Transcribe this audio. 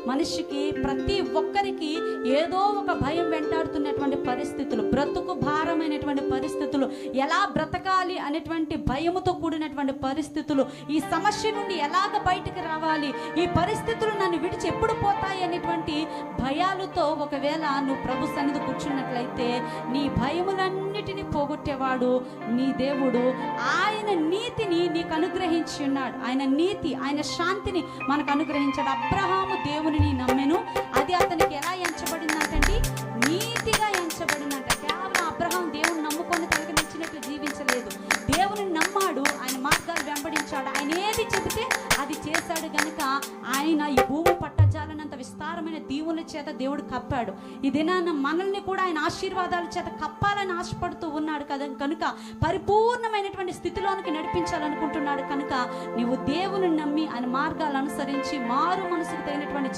మనిషికి ప్రతి ఒక్కరికి ఏదో ఒక భయం వెంటాడుతున్నటువంటి పరిస్థితులు, బ్రతుకు భారమైనటువంటి పరిస్థితులు, ఎలా బ్రతకాలి అనేటువంటి భయముతో కూడినటువంటి పరిస్థితులు, ఈ సమస్య నుండి ఎలాగ బయటికి రావాలి, ఈ పరిస్థితులు నన్ను విడిచి ఎప్పుడు పోతాయి అనేటువంటి భయాలతో ఒకవేళ నువ్వు ప్రభు సన్నిధి కూర్చున్నట్లయితే నీ భయములన్నిటినీ పోగొట్టేవాడు నీ దేవుడు. ఆయన నీతిని నీకు అనుగ్రహించి ఉన్నాడు. ఆయన నీతి, ఆయన శాంతిని మనకు అనుగ్రహించాడు. అబ్రహాము దేవునిని నమ్మెను, అది అతనికి ఎలా ఎంచబడిందంటే నీతిగా ఎంచబడిందంట. కేవలం అబ్రహాం దేవుని నమ్ముకొని తనకు నచ్చినట్లు జీవించలేదు, దేవుని నమ్మాడు, ఆయన మార్గాలు వెంబడించాడు, ఆయన ఏది చెబితే అది చేశాడు గనుక ఆయన ఈ భూమి పట్టజాలనంత విస్తారమైన దీవుల చేత దేవుడు కప్పాడు. ఈ దినాన మనల్ని కూడా ఆయన ఆశీర్వాదాల చేత కప్పాలని ఆశపడుతూ ఉన్నాడు కదా, కనుక పరిపూర్ణమైనటువంటి స్థితిలోనికి నడిపించాలనుకుంటున్నాడు. కనుక నీవు దేవుని నమ్మి ఆయన మార్గాలు అనుసరించి మారు మనసుకు తగినటువంటి